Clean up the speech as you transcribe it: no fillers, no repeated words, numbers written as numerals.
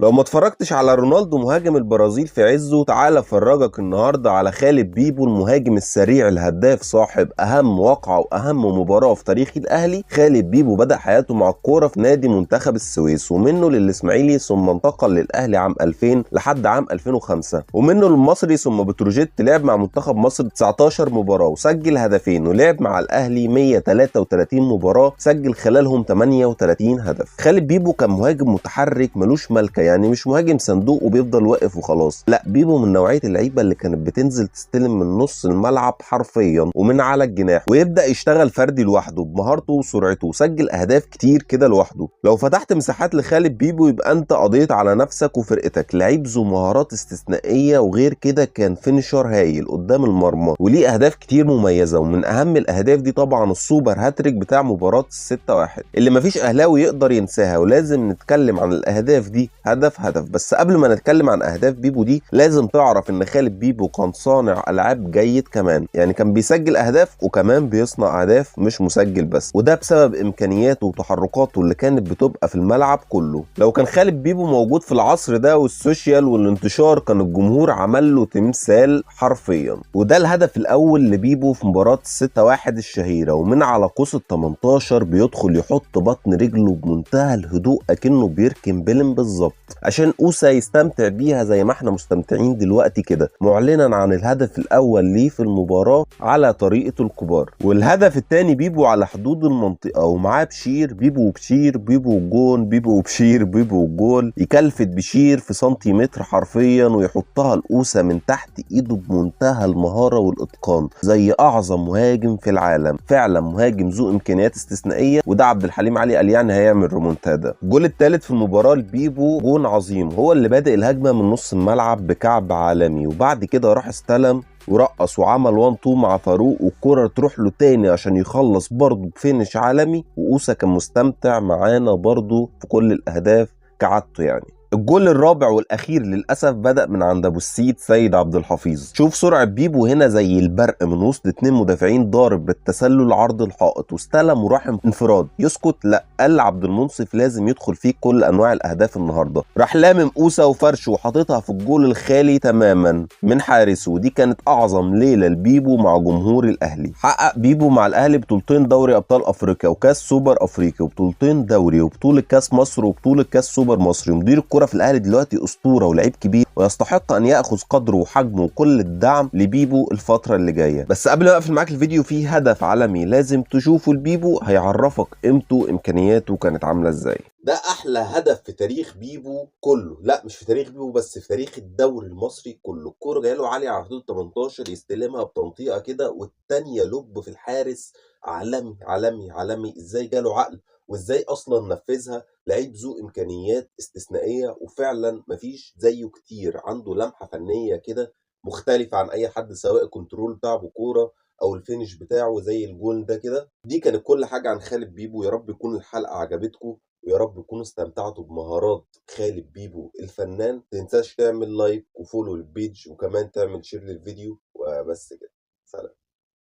لو ما اتفرجتش على رونالدو مهاجم البرازيل في عزه، تعالى افرجك النهارده على خالد بيبو المهاجم السريع الهداف صاحب اهم واقعه واهم مباراه في تاريخ الاهلي. خالد بيبو بدأ حياته مع الكوره في نادي منتخب السويس، ومنه للاسماعيلي، ثم انتقل للاهلي عام 2000 لحد عام 2005، ومنه للمصري ثم بتروجيت. لعب مع منتخب مصر 19 مباراه وسجل هدفين، ولعب مع الاهلي 133 مباراه سجل خلالهم 38 هدف. خالد بيبو كان مهاجم متحرك ملوش ملكه، يعني مش مهاجم صندوق وبيفضل واقف وخلاص، لا، بيبو من نوعيه اللعيبه اللي كانت بتنزل تستلم من نص الملعب حرفيا ومن على الجناح، ويبدا يشتغل فردي لوحده بمهارته وسرعته، وسجل اهداف كتير كده لوحده. لو فتحت مساحات لخالد بيبو يبقى انت قضيت على نفسك وفرقتك. لعيب ذو مهارات استثنائيه، وغير كده كان فينيشر هايل قدام المرمى، وليه اهداف كتير مميزه، ومن اهم الاهداف دي طبعا السوبر هاتريك بتاع مباراه 6-1 اللي مفيش اهلاوي يقدر ينساها. ولازم نتكلم عن الاهداف دي هدف هدف. بس قبل ما نتكلم عن اهداف بيبو دي، لازم تعرف ان خالد بيبو كان صانع العاب جيد كمان، يعني كان بيسجل اهداف وكمان بيصنع اهداف، مش مسجل بس، وده بسبب امكانياته وتحركاته اللي كانت بتبقى في الملعب كله. لو كان خالد بيبو موجود في العصر ده والسوشيال والانتشار، كان الجمهور عمل له تمثال حرفيا. وده الهدف الاول لبيبو في مباراه 6-1 الشهيره، ومن على قوس ال 18 بيدخل يحط بطن رجله بمنتهى الهدوء اكنه بيركن بيلم بالظبط، عشان اوسا يستمتع بيها زي ما احنا مستمتعين دلوقتي كده، معلنا عن الهدف الاول ليه في المباراه على طريقه الكبار. والهدف الثاني بيبو على حدود المنطقه ومعاه بشير، بيبو وبشير، بيبو وجون، بيبو وبشير، بيبو وجول، يكلفت بشير في سنتيمتر حرفيا ويحطها لاوسا من تحت ايده بمنتهى المهاره والاتقان، زي اعظم مهاجم في العالم. فعلا مهاجم ذو امكانيات استثنائيه، وده عبد الحليم علي قال يعني هيعمل ريمونتادا. الجول الثالث في المباراه لبيبو جون عظيم، هو اللي بادئ الهجمه من نص الملعب بكعب عالمي، وبعد كده راح استلم ورقص وعمل 1 2 مع فاروق، والكرة تروح له تاني عشان يخلص برضه بفينش عالمي. وأوسا كان مستمتع معانا برضه في كل الأهداف كعادته يعني. الجول الرابع والاخير للاسف بدأ من عند ابو السيد سيد عبد الحفيظ. شوف سرعه بيبو هنا زي البرق من وسط اتنين مدافعين، ضارب بالتسلل عرض الحائط واستلم وراح انفراد. يسكت؟ لا، قال عبد المنصف لازم يدخل فيه كل انواع الاهداف النهارده. راح لامم اوسا وفرشه وحاططها في الجول الخالي تماما من حارسه، ودي كانت اعظم ليله لبيبو مع جمهور الاهلي. حقق بيبو مع الاهلي بطولتين دوري ابطال افريقيا وكاس سوبر افريقيا، وبطولتين دوري، وبطوله كاس مصر، وبطوله كاس سوبر مصري. مدير الكرة في الاهلي دلوقتي اسطوره ولعيب كبير، ويستحق ان ياخذ قدره وحجمه وكل الدعم لبيبو الفتره اللي جايه. بس قبل ما اقفل معاك الفيديو، في هدف عالمي لازم تشوفه لبيبو هيعرفك قيمته امكانياته كانت عامله ازاي. ده احلى هدف في تاريخ بيبو كله، لا مش في تاريخ بيبو بس، في تاريخ الدوري المصري كله. الكوره جايه له عاليه على حدود 18، يستلمها بتنطيقه كده والتانيه لب في الحارس. عالمي عالمي عالمي، ازاي جاله عقل وازاي اصلا نفذها. لعيب ذو امكانيات استثنائيه، وفعلا مفيش زيه كتير، عنده لمحه فنيه كده مختلفه عن اي حد، سواء الكنترول بتاعه بالكوره او الفينش بتاعه زي الجول ده كده. دي كانت كل حاجه عن خالد بيبو. يا رب يكون الحلقه عجبتكم، ويا رب تكونوا استمتعتوا بمهارات خالد بيبو الفنان. ما تنساش تعمل لايك وفولو للبيج، وكمان تعمل شير للفيديو، وبس كده. سلام.